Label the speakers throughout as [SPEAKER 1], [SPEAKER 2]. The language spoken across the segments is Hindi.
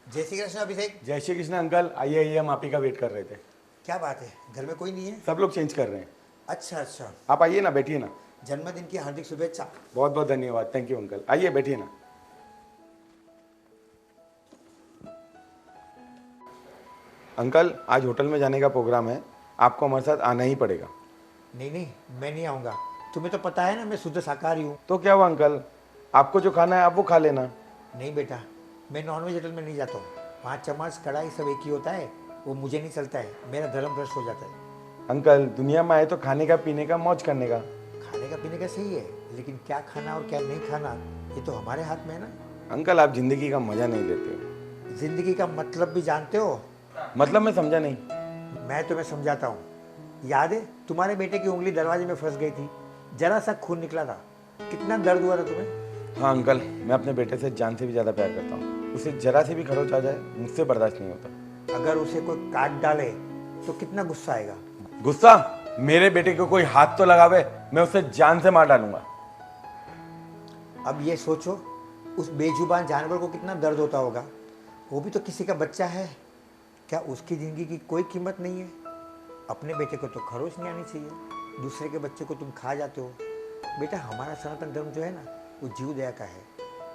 [SPEAKER 1] जय श्री कृष्ण अभिषेक।
[SPEAKER 2] जय श्री कृष्ण अंकल। आइए आइए, हम आप ही का वेट कर रहे थे।
[SPEAKER 1] क्या बात है, घर में कोई नहीं है?
[SPEAKER 2] सब लोग चेंज कर रहे हैं।
[SPEAKER 1] अच्छा अच्छा।
[SPEAKER 2] आप आइए ना, बैठिए ना।
[SPEAKER 1] जन्मदिन की हार्दिक शुभेच्छा।
[SPEAKER 2] बहुत बहुत धन्यवाद। Thank you uncle. आइए बैठिए ना। अंकल, आज होटल में जाने का प्रोग्राम है, आपको हमारे साथ आना ही पड़ेगा।
[SPEAKER 1] नहीं नहीं, मैं नहीं आऊँगा। तुम्हें तो पता है ना, मैं शुद्ध शाकाहारी हूँ।
[SPEAKER 2] तो क्या हुआ अंकल, आपको जो खाना है आप वो खा लेना।
[SPEAKER 1] नहीं बेटा, मैं नॉनवेज होटल में नहीं जाता हूँ। वहाँ चम्मच कढ़ाई सब एक ही होता है, वो मुझे नहीं चलता है। मेरा धर्म भ्रष्ट हो जाता है।
[SPEAKER 2] अंकल, दुनिया में आए तो खाने का पीने का मौज करने का।
[SPEAKER 1] खाने का पीने का सही है, लेकिन क्या खाना और क्या नहीं खाना ये तो हमारे हाथ में है ना।
[SPEAKER 2] अंकल, आप जिंदगी का मजा नहीं लेते हो।
[SPEAKER 1] जिंदगी का मतलब भी जानते हो?
[SPEAKER 2] मतलब मैं समझा नहीं।
[SPEAKER 1] मैं तुम्हें समझाता हूँ। याद है तुम्हारे बेटे की उंगली दरवाजे में फंस गई थी, जरा सा खून निकला था, कितना दर्द हुआ था तुम्हें?
[SPEAKER 2] हाँ अंकल, मैं अपने बेटे से जान से भी ज़्यादा प्यार करता हूँ। उसे जरा से भी खरोच आ जाए मुझसे बर्दाश्त नहीं होता।
[SPEAKER 1] अगर उसे कोई काट डाले तो कितना गुस्सा आएगा?
[SPEAKER 2] गुस्सा? मेरे बेटे को कोई हाथ तो लगावे, मैं उसे जान से मार डालूंगा।
[SPEAKER 1] अब ये सोचो, उस बेजुबान जानवर को कितना दर्द होता होगा। वो भी तो किसी का बच्चा है। क्या उसकी ज़िंदगी की कोई कीमत नहीं है? अपने बेटे को तो खरोच नहीं आनी चाहिए, दूसरे के बच्चे को तुम खा जाते हो। बेटा, हमारा सनातन धर्म जो है ना, वो जीव दया का है,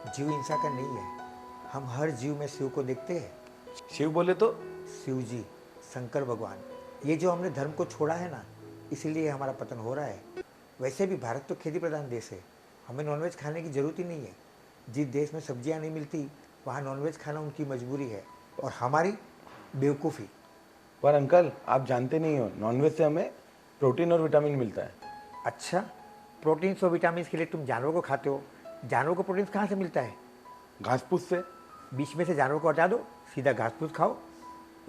[SPEAKER 1] जीव हिंसा का नहीं है। हम हर जीव में शिव को देखते हैं।
[SPEAKER 2] शिव बोले तो?
[SPEAKER 1] शिव जी, शंकर भगवान। ये जो हमने धर्म को छोड़ा है ना, इसीलिए हमारा पतन हो रहा है। वैसे भी भारत तो खेती प्रधान देश है, हमें नॉनवेज खाने की ज़रूरत ही नहीं है। जिस देश में सब्जियां नहीं मिलती वहाँ नॉनवेज खाना उनकी मजबूरी है, और हमारी बेवकूफ़ी।
[SPEAKER 2] पर अंकल, आप जानते नहीं हो, नॉनवेज से हमें प्रोटीन और विटामिन मिलता है।
[SPEAKER 1] अच्छा, प्रोटीन्स और विटामिन के लिए तुम जानवर को खाते हो। जानवर को प्रोटीन्स कहाँ से मिलता है?
[SPEAKER 2] घास फूस से।
[SPEAKER 1] बीच में से जानवर को हटा दो, सीधा घास फूस खाओ।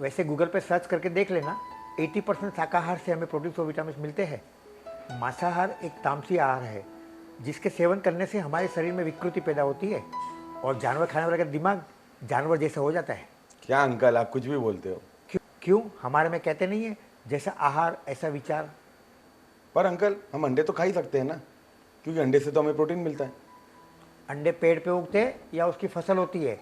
[SPEAKER 1] वैसे गूगल पे सर्च करके देख लेना, 80% शाकाहार से हमें प्रोटीन्स और विटामिन मिलते हैं। मांसाहार एक तामसी आहार है, जिसके सेवन करने से हमारे शरीर में विकृति पैदा होती है, और जानवर खाने वाले का दिमाग जानवर जैसा हो जाता है।
[SPEAKER 2] क्या अंकल, आप कुछ भी बोलते हो।
[SPEAKER 1] क्यों? हमारे में कहते नहीं है, जैसा आहार ऐसा विचार।
[SPEAKER 2] पर अंकल, हम अंडे तो खा ही सकते हैं ना, क्योंकि अंडे से तो हमें प्रोटीन मिलता है।
[SPEAKER 1] अंडे पेड़ पे उगते हैं या उसकी फसल होती है?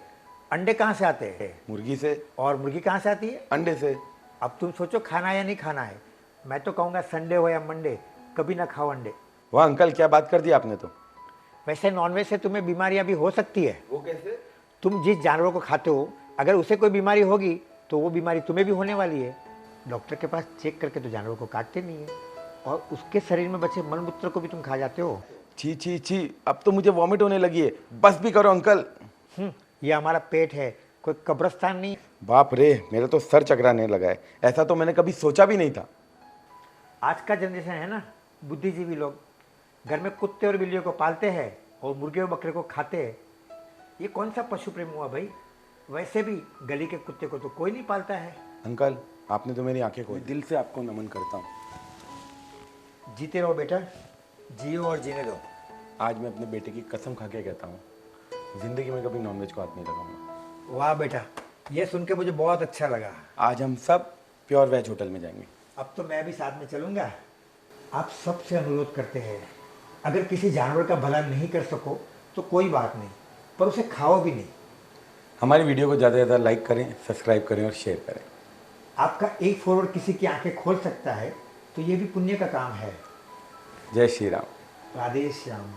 [SPEAKER 1] अंडे कहाँ से आते हैं?
[SPEAKER 2] मुर्गी से।
[SPEAKER 1] और मुर्गी कहाँ से आती है?
[SPEAKER 2] अंडे से।
[SPEAKER 1] अब तुम सोचो, खाना है या नहीं खाना है। मैं तो कहूँगा संडे हो या मंडे, कभी ना खाओ अंडे।
[SPEAKER 2] वाह अंकल, क्या बात कर दी आपने तो।
[SPEAKER 1] वैसे नॉनवेज से तुम्हें बीमारियां भी हो सकती है।
[SPEAKER 2] वो कैसे?
[SPEAKER 1] तुम जिस जानवर को खाते हो, अगर उसे कोई बीमारी होगी तो वो बीमारी तुम्हें भी होने वाली है। डॉक्टर के पास चेक करके तो जानवर को काटते नहीं है, और उसके शरीर में बचे मल मूत्र को भी तुम खा जाते हो।
[SPEAKER 2] छी छी छी, अब तो मुझे वॉमिट होने लगी है। बस भी करो अंकल।
[SPEAKER 1] ये हमारा पेट है, कोई कब्रिस्तान नहीं।
[SPEAKER 2] बाप रे, मेरा तो सर चकराने लगा है। ऐसा तो मैंने कभी सोचा भी नहीं था।
[SPEAKER 1] आज का जनरेशन है ना, बुद्धिजीवी लोग घर में कुत्ते और बिल्लियों को पालते हैं और मुर्गे और बकरे को खाते हैं। ये कौन सा पशु प्रेम हुआ भाई? वैसे भी गली के कुत्ते को तो कोई नहीं पालता है।
[SPEAKER 2] अंकल, आपने तो मेरी आंखें खोली। दिल से आपको नमन करता हूँ।
[SPEAKER 1] जीते रहो बेटा, जियो और जीने दो।
[SPEAKER 2] आज मैं अपने बेटे की कसम खा के कहता हूँ, जिंदगी में कभी नॉनवेज को हाथ नहीं लगाऊंगा।
[SPEAKER 1] वाह बेटा, ये सुन के मुझे बहुत अच्छा लगा।
[SPEAKER 2] आज हम सब प्योर वेज होटल में जाएंगे।
[SPEAKER 1] अब तो मैं भी साथ में चलूँगा। आप सबसे अनुरोध करते हैं, अगर किसी जानवर का भला नहीं कर सको तो कोई बात नहीं, पर उसे खाओ भी नहीं।
[SPEAKER 2] हमारी वीडियो को ज़्यादा से ज़्यादा लाइक करें, सब्सक्राइब करें और शेयर करें।
[SPEAKER 1] आपका एक फॉरवर्ड किसी की आंखें खोल सकता है, तो ये भी पुण्य का काम है।
[SPEAKER 2] जय श्री राम।
[SPEAKER 1] राधे श्याम।